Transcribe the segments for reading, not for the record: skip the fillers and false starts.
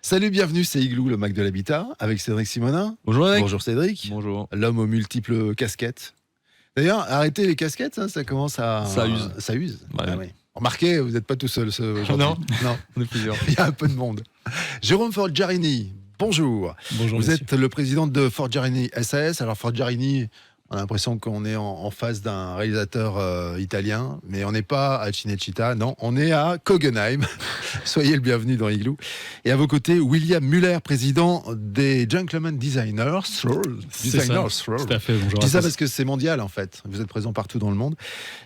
Salut, bienvenue, c'est Igloo, le Mac de l'habitat, avec Cédric Simonin. Bonjour Eric. Bonjour Cédric. Bonjour. L'homme aux multiples casquettes. D'ailleurs, arrêtez les casquettes, ça commence à... Ça use. Ça use. Ouais. Ah oui. Remarquez, vous n'êtes pas tout seul aujourd'hui. Non. Non, On est plusieurs. il y a un peu de monde. Jérôme Forgiarini, bonjour. Bonjour, Vous monsieur. êtes le président de Forgiarini SAS. Alors Forgiarini, on a l'impression qu'on est en face d'un réalisateur italien, mais on n'est pas à Cinecittà, non, on est à Kogenheim. Soyez le bienvenu dans Igloo. Et à vos côtés, William Muller, président des Gentleman Designers. C'est ça, tout à fait, bonjour. Je dis ça parce que c'est mondial en fait. Vous êtes présent partout dans le monde.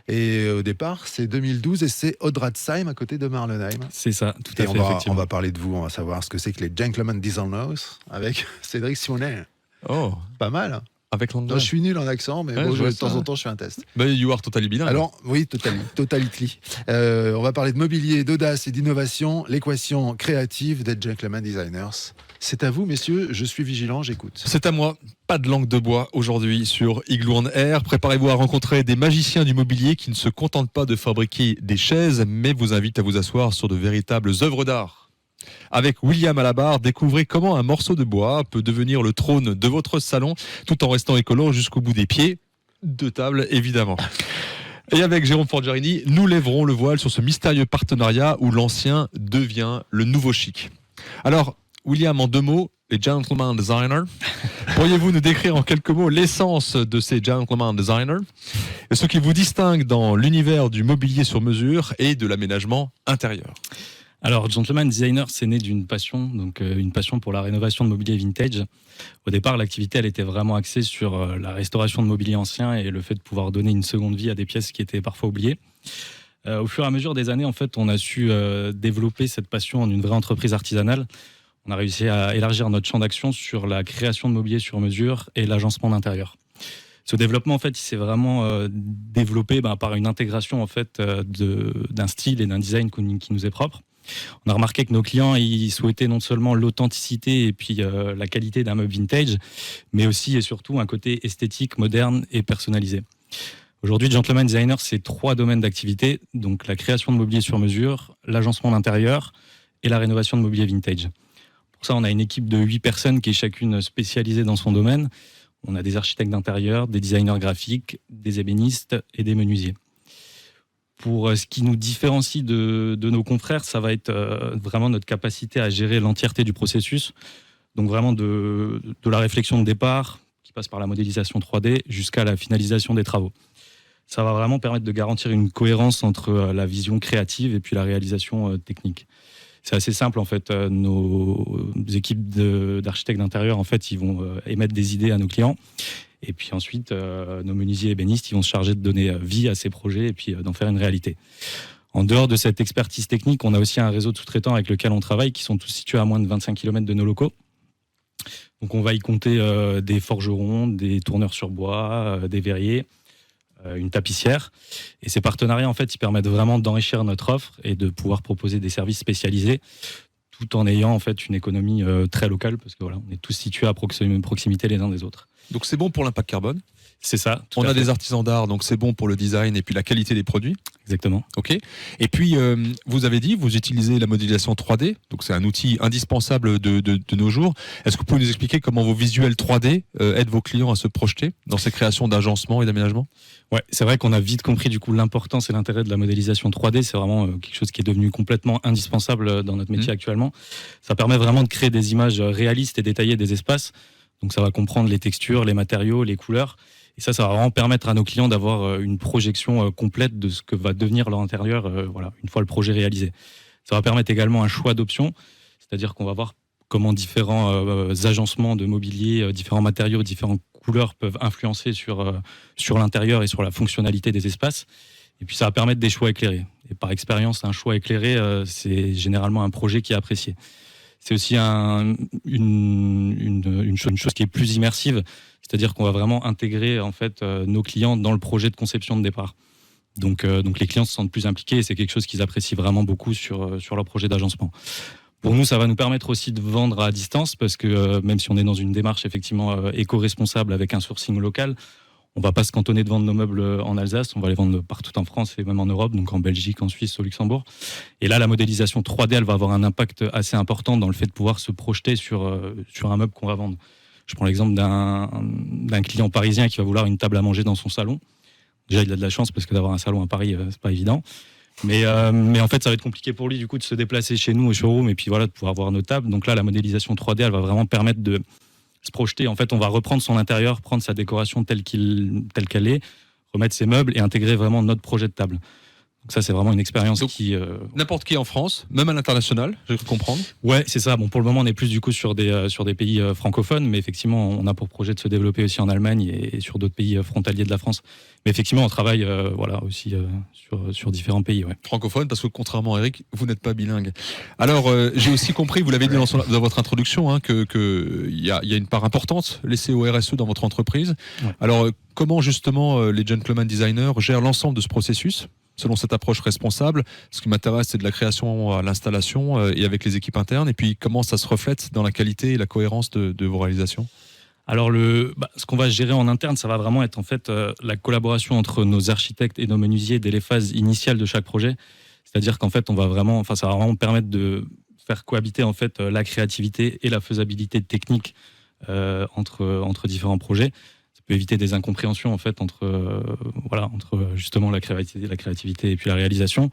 Et au départ, c'est 2012 et c'est Odradsheim à côté de Marlenheim. C'est ça, tout à Et fait, on effectivement. va parler de vous, on va savoir ce que c'est que les Gentleman Designers avec Cédric Simonet. Oh, Pas mal. Hein. avec Non, l'anglais. je suis nul en accent, mais Ouais, bon, je vois de temps ça. en temps, je fais un test. Bah, you are totally bilingue. Alors, oui, totality. On va parler de mobilier, d'audace et d'innovation, l'équation créative des Gentleman Designers. C'est à vous, messieurs, je suis vigilant, j'écoute. C'est à moi. Pas de langue de bois aujourd'hui sur Igloo on Air. Préparez-vous à rencontrer des magiciens du mobilier qui ne se contentent pas de fabriquer des chaises, mais vous invitent à vous asseoir sur de véritables œuvres d'art. Avec William à la barre, découvrez comment un morceau de bois peut devenir le trône de votre salon tout en restant écolo jusqu'au bout des pieds, de table évidemment. Et avec Jérôme Forgiarini, nous lèverons le voile sur ce mystérieux partenariat où l'ancien devient le nouveau chic. Alors, William, en 2 mots, les Gentleman Designers, pourriez-vous nous décrire en quelques mots l'essence de ces Gentleman Designers et ce qui vous distingue dans l'univers du mobilier sur mesure et de l'aménagement intérieur? Alors, Gentleman Designer, c'est né d'une passion, donc une passion pour la rénovation de mobilier vintage. Au départ, l'activité, elle était vraiment axée sur la restauration de mobilier ancien et le fait de pouvoir donner une seconde vie à des pièces qui étaient parfois oubliées. Au fur et à mesure des années, en fait, on a su développer cette passion en une vraie entreprise artisanale. On a réussi à élargir notre champ d'action sur la création de mobilier sur mesure et l'agencement d'intérieur. Ce développement, en fait, il s'est vraiment développé par une intégration en fait d'un style et d'un design qui nous est propre. On a remarqué que nos clients ils souhaitaient non seulement l'authenticité et puis la qualité d'un meuble vintage, mais aussi et surtout un côté esthétique, moderne et personnalisé. Aujourd'hui, Gentleman Designer, c'est 3 domaines d'activité, donc la création de mobilier sur mesure, l'agencement d'intérieur et la rénovation de mobilier vintage. Pour ça, on a une équipe de 8 personnes qui est chacune spécialisée dans son domaine. On a des architectes d'intérieur, des designers graphiques, des ébénistes et des menuisiers. Pour ce qui nous différencie de nos confrères, ça va être vraiment notre capacité à gérer l'entièreté du processus. Donc vraiment de la réflexion de départ, qui passe par la modélisation 3D, jusqu'à la finalisation des travaux. Ça va vraiment permettre de garantir une cohérence entre la vision créative et puis la réalisation technique. C'est assez simple en fait. Nos équipes d'architectes d'intérieur, en fait, ils vont émettre des idées à nos clients. Et puis ensuite, nos menuisiers ébénistes, ils vont se charger de donner vie à ces projets et puis d'en faire une réalité. En dehors de cette expertise technique, on a aussi un réseau de sous-traitants avec lequel on travaille qui sont tous situés à moins de 25 km de nos locaux. Donc on va y compter des forgerons, des tourneurs sur bois, des verriers, une tapissière. Et ces partenariats, en fait, ils permettent vraiment d'enrichir notre offre et de pouvoir proposer des services spécialisés tout en ayant en fait une économie très locale parce que voilà, on est tous situés à proximité les uns des autres. Donc c'est bon pour l'impact carbone. C'est ça. On a des artisans d'art, donc c'est bon pour le design et puis la qualité des produits. Exactement. Ok. Et puis, vous avez dit, vous utilisez la modélisation 3D, donc c'est un outil indispensable de nos jours. Est-ce que vous pouvez nous expliquer comment vos visuels 3D aident vos clients à se projeter dans ces créations d'agencement et d'aménagement? Ouais, c'est vrai qu'on a vite compris du coup l'importance et l'intérêt de la modélisation 3D. C'est vraiment quelque chose qui est devenu complètement indispensable dans notre métier actuellement. Ça permet vraiment de créer des images réalistes et détaillées des espaces. Donc ça va comprendre les textures, les matériaux, les couleurs. Et ça va vraiment permettre à nos clients d'avoir une projection complète de ce que va devenir leur intérieur une fois le projet réalisé. Ça va permettre également un choix d'options, c'est-à-dire qu'on va voir comment différents agencements de mobilier, différents matériaux, différentes couleurs peuvent influencer sur l'intérieur et sur la fonctionnalité des espaces. Et puis ça va permettre des choix éclairés. Et par expérience, un choix éclairé, c'est généralement un projet qui est apprécié. C'est aussi une chose qui est plus immersive, c'est-à-dire qu'on va vraiment intégrer en fait nos clients dans le projet de conception de départ. Donc les clients se sentent plus impliqués et c'est quelque chose qu'ils apprécient vraiment beaucoup sur leur projet d'agencement. Pour nous, ça va nous permettre aussi de vendre à distance parce que même si on est dans une démarche effectivement éco-responsable avec un sourcing local, On va pas se cantonner de vendre nos meubles en Alsace, on va les vendre partout en France et même en Europe, donc en Belgique, en Suisse, au Luxembourg. Et là, la modélisation 3D, elle va avoir un impact assez important dans le fait de pouvoir se projeter sur un meuble qu'on va vendre. Je prends l'exemple d'un client parisien qui va vouloir une table à manger dans son salon. Déjà, il a de la chance parce que d'avoir un salon à Paris, c'est pas évident. Mais en fait, ça va être compliqué pour lui du coup de se déplacer chez nous au showroom et puis voilà, de pouvoir voir nos tables. Donc là, la modélisation 3D, elle va vraiment permettre de se projeter. En fait, on va reprendre son intérieur, prendre sa décoration telle qu'elle est, remettre ses meubles et intégrer vraiment notre projet de table. Donc ça, c'est vraiment une expérience qui... N'importe qui en France, même à l'international, je peux comprendre. Ouais, c'est ça. Bon, pour le moment, on est plus du coup sur des pays francophones, mais effectivement, on a pour projet de se développer aussi en Allemagne et sur d'autres pays frontaliers de la France. Mais effectivement, on travaille aussi sur différents pays. Ouais. Francophone, parce que contrairement à Eric, vous n'êtes pas bilingue. Alors, j'ai aussi compris, vous l'avez dit dans votre introduction, hein, que y a une part importante laissée au RSE dans votre entreprise. Ouais. Alors, comment justement les gentleman designers gèrent l'ensemble de ce processus selon cette approche responsable? Ce qui m'intéresse, c'est de la création à l'installation et avec les équipes internes. Et puis, comment ça se reflète dans la qualité et la cohérence de vos réalisations? Alors, ce qu'on va gérer en interne, ça va vraiment être en fait la collaboration entre nos architectes et nos menuisiers dès les phases initiales de chaque projet. C'est-à-dire qu'en fait, ça va vraiment permettre de faire cohabiter en fait la créativité et la faisabilité technique entre différents projets. Peut éviter des incompréhensions en fait entre justement la créativité et puis la réalisation.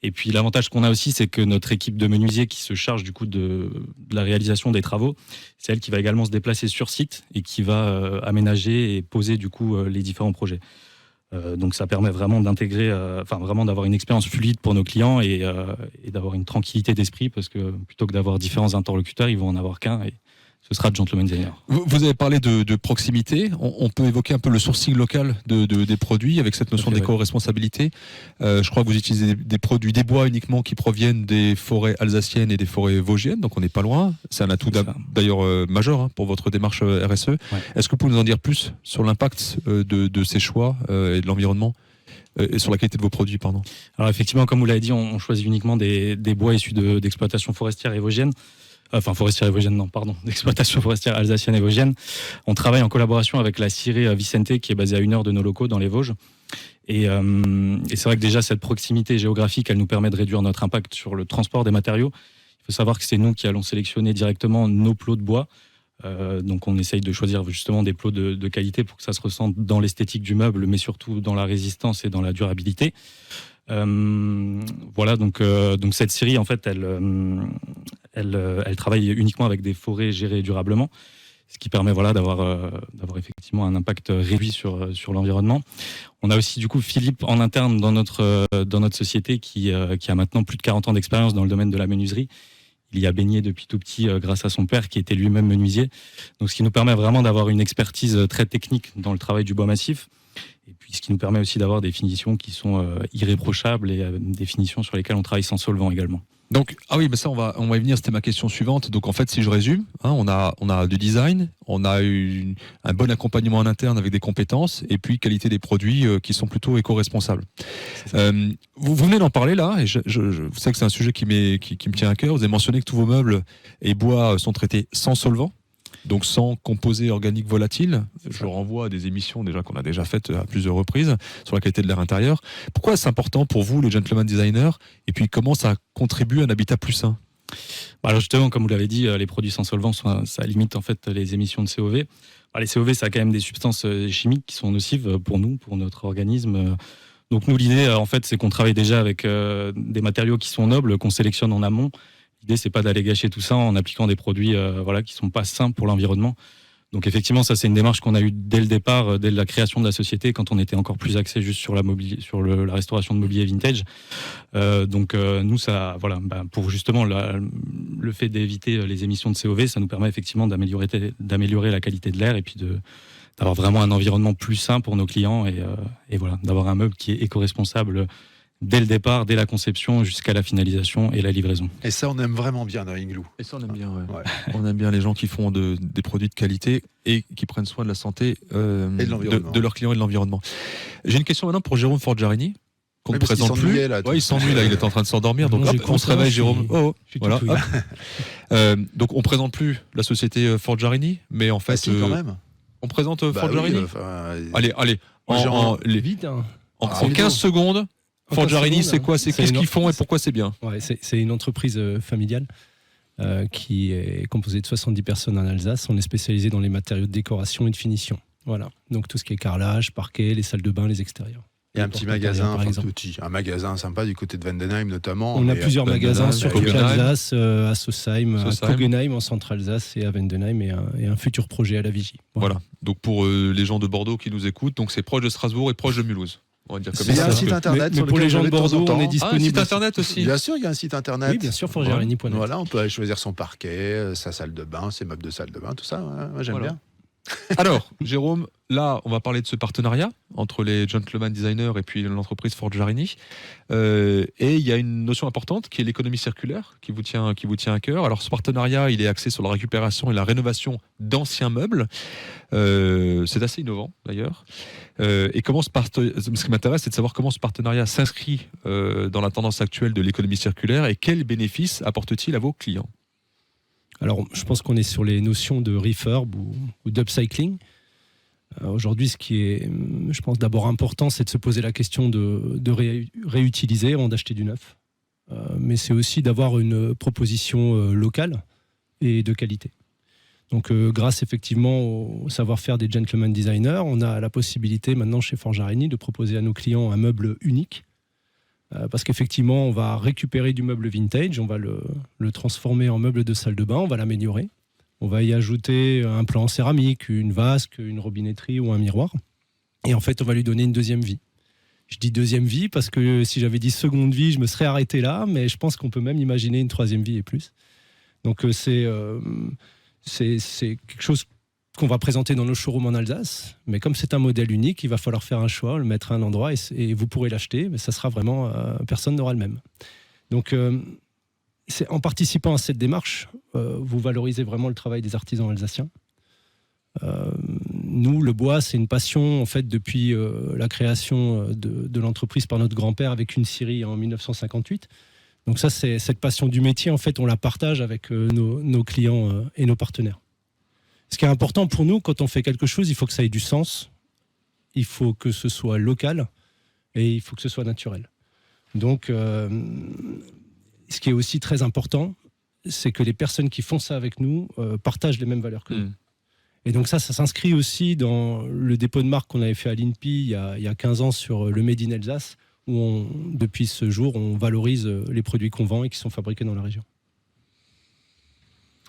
Et puis l'avantage qu'on a aussi, c'est que notre équipe de menuisiers qui se charge du coup de la réalisation des travaux, c'est elle qui va également se déplacer sur site et qui va aménager et poser du coup les différents projets. Donc ça permet vraiment d'intégrer, vraiment d'avoir une expérience fluide pour nos clients et d'avoir une tranquillité d'esprit parce que plutôt que d'avoir différents interlocuteurs, ils vont en avoir qu'un. Et ce sera Gentleman Designer. Vous avez parlé de proximité. On peut évoquer un peu le sourcing local des produits avec cette notion d'éco-responsabilité. Je crois que vous utilisez des bois uniquement qui proviennent des forêts alsaciennes et des forêts vosgiennes, donc on n'est pas loin. C'est un atout d'ailleurs majeur pour votre démarche RSE. Ouais. Est-ce que vous pouvez nous en dire plus sur l'impact de ces choix et de l'environnement et sur la qualité de vos produits, pardon? Alors effectivement, comme vous l'avez dit, on choisit uniquement des bois issus d'exploitation forestière et vosgienne. D'exploitation forestière alsacienne et vosgienne. On travaille en collaboration avec la scierie Vicente qui est basée à 1 heure de nos locaux dans les Vosges. Et c'est vrai que déjà cette proximité géographique, elle nous permet de réduire notre impact sur le transport des matériaux. Il faut savoir que c'est nous qui allons sélectionner directement nos plots de bois. Donc on essaye de choisir justement des plots de qualité pour que ça se ressente dans l'esthétique du meuble, mais surtout dans la résistance et dans la durabilité. Donc cette scierie en fait elle travaille uniquement avec des forêts gérées durablement, ce qui permet d'avoir effectivement un impact réduit sur l'environnement. On a aussi du coup Philippe en interne dans notre société qui a maintenant plus de 40 ans d'expérience dans le domaine de la menuiserie. Il y a baigné depuis tout petit grâce à son père qui était lui-même menuisier. Donc ce qui nous permet vraiment d'avoir une expertise très technique dans le travail du bois massif. Et puis ce qui nous permet aussi d'avoir des finitions qui sont irréprochables et des finitions sur lesquelles on travaille sans solvant également. Donc, ça on va y venir, c'était ma question suivante. Donc en fait, si je résume, on a du design, on a un bon accompagnement en interne avec des compétences, et puis qualité des produits qui sont plutôt éco-responsables. Vous venez d'en parler là, et je sais que c'est un sujet qui me tient à cœur. Vous avez mentionné que tous vos meubles et bois sont traités sans solvant. Donc sans composés organiques volatiles. Je renvoie à des émissions qu'on a déjà faites à plusieurs reprises sur la qualité de l'air intérieur. Pourquoi c'est important pour vous, les gentleman designers, et puis comment ça contribue à un habitat plus sain? Alors justement, comme vous l'avez dit, les produits sans solvant, ça limite en fait les émissions de COV. Les COV, ça a quand même des substances chimiques qui sont nocives pour nous, pour notre organisme. Donc nous, l'idée, en fait, c'est qu'on travaille déjà avec des matériaux qui sont nobles, qu'on sélectionne en amont. L'idée, c'est pas d'aller gâcher tout ça en appliquant des produits qui sont pas sains pour l'environnement. Donc effectivement, ça c'est une démarche qu'on a eue dès le départ, dès la création de la société, quand on était encore plus axé juste sur la restauration de mobilier vintage. Nous, ça, pour justement le fait d'éviter les émissions de COV, ça nous permet effectivement d'améliorer la qualité de l'air et puis d'avoir vraiment un environnement plus sain pour nos clients et d'avoir un meuble qui est éco-responsable dès le départ, dès la conception jusqu'à la finalisation et la livraison. Et ça, on aime vraiment bien dans Igloo. Et ça, on aime bien, ouais. On aime bien les gens qui font des produits de qualité et qui prennent soin de la santé et de leurs clients et de l'environnement. J'ai une question maintenant pour Jérôme Forgiarini, qu'on ne présente plus. Il s'ennuie là, il est en train de s'endormir. Donc on se réveille, Jérôme. Voilà. Hop. Donc on ne présente plus la société Forgiarini, mais en fait... quand même. On présente Bah Forgiarini. oui, enfin, Allez, Vite, hein. en Ah, 15 secondes, En 15 Forgiarini, secondes, c'est quoi? c'est Qu'est-ce une- qu'ils font et pourquoi c'est bien? Ouais, c'est une entreprise familiale qui est composée de 70 personnes en Alsace. On est spécialisé dans les matériaux de décoration et de finition. Voilà. Donc tout ce qui est carrelage, parquet, les salles de bain, les extérieurs. il y a un Les petit porte-intérieurs, magasin, par enfin, exemple. un magasin sympa du côté de Vendenheim notamment. On a Mais, plusieurs Vendenheim, magasins sur toute Kogenheim. l'Alsace, à Sosheim, à Sosheim. Kogenheim en Centre-Alsace et à Vendenheim et un futur projet à la Vigie. Voilà. Donc pour les gens de Bordeaux qui nous écoutent, donc c'est proche de Strasbourg et proche de Mulhouse. On va dire comme Il y a ça. un site internet Mais sur pour lequel les gens je de vais temps en Bordeaux, temps. on est Ah, un disponible. site internet aussi. Bien sûr, il y a un site internet. Oui, bien sûr, forgiarini.net. Voilà, on peut aller choisir son parquet, sa salle de bain, ses meubles de salle de bain, tout ça. Ouais, moi, j'aime Voilà. bien. Alors, Jérôme, là, on va parler de ce partenariat entre les gentleman designers et puis l'entreprise Forgiarini. Et il y a une notion importante qui est l'économie circulaire qui vous tient à cœur. Alors, ce partenariat, il est axé sur la récupération et la rénovation d'anciens meubles. C'est assez innovant, d'ailleurs. Et ce qui m'intéresse, c'est de savoir comment ce partenariat s'inscrit dans la tendance actuelle de l'économie circulaire et quels bénéfices apporte-t-il à vos clients? Alors, je pense qu'on est sur les notions de refurb ou d'upcycling. Aujourd'hui, ce qui est, je pense, d'abord important, c'est de se poser la question de réutiliser avant d'acheter du neuf. Mais c'est aussi d'avoir une proposition locale et de qualité. Donc, grâce effectivement au savoir-faire des gentleman designers, on a la possibilité maintenant chez Forgiarini de proposer à nos clients un meuble unique. Parce qu'effectivement, on va récupérer du meuble vintage, on va le transformer en meuble de salle de bain, on va l'améliorer. On va y ajouter un plan en céramique, une vasque, une robinetterie ou un miroir. Et en fait, on va lui donner une deuxième vie. Je dis deuxième vie parce que si j'avais dit seconde vie, je me serais arrêté là, mais je pense qu'on peut même imaginer une troisième vie et plus. Donc c'est quelque chose qu'on va présenter dans nos showrooms en Alsace, mais comme c'est un modèle unique, il va falloir faire un choix, le mettre à un endroit et vous pourrez l'acheter, mais ça sera vraiment, personne n'aura le même. Donc en participant à cette démarche, vous valorisez vraiment le travail des artisans alsaciens. Nous, le bois, c'est une passion en fait depuis la création de l'entreprise par notre grand-père avec une scierie en 1958. Donc ça, c'est cette passion du métier, en fait, on la partage avec nos clients et nos partenaires. Ce qui est important pour nous, quand on fait quelque chose, il faut que ça ait du sens, il faut que ce soit local et il faut que ce soit naturel. Donc, ce qui est aussi très important, c'est que les personnes qui font ça avec nous partagent les mêmes valeurs que nous. Et donc ça s'inscrit aussi dans le dépôt de marque qu'on avait fait à l'INPI il y a 15 ans sur le Made in Alsace, où depuis ce jour, on valorise les produits qu'on vend et qui sont fabriqués dans la région.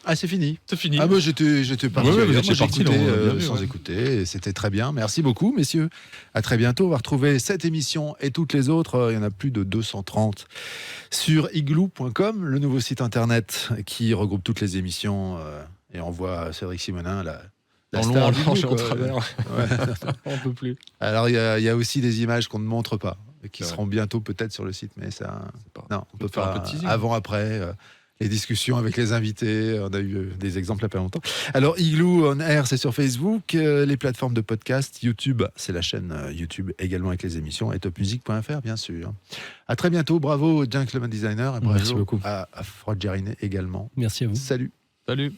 Ah, c'est fini. C'est fini. Ah, moi, j'étais parti. Ouais, vous ailleurs. étiez Moi, parti, j'écoutais, là, on a bien vu, sans ouais. écouter, et c'était très bien. Merci beaucoup, messieurs. À très bientôt. On va retrouver cette émission et toutes les autres. Il y en a plus de 230 sur igloo.com, le nouveau site internet qui regroupe toutes les émissions. Et on voit Cédric Simonin, la En star long, en d'Igloo, large et en quoi. travers. Ouais. On peut plus. Alors, il y a aussi des images qu'on ne montre pas, et qui C'est seront bientôt peut-être sur le site, mais ça, pas- non, on peut faire un pas. peu de teasing. Avant, après, les discussions avec les invités, on a eu des exemples il n'y a pas longtemps. Alors, Igloo on Air, c'est sur Facebook, les plateformes de podcast, YouTube, c'est la chaîne YouTube également avec les émissions, et topmusic.fr, bien sûr. À très bientôt, bravo aux Gentleman Designer, et Merci bravo beaucoup. à Forgiarini également. Merci à vous. Salut. Salut.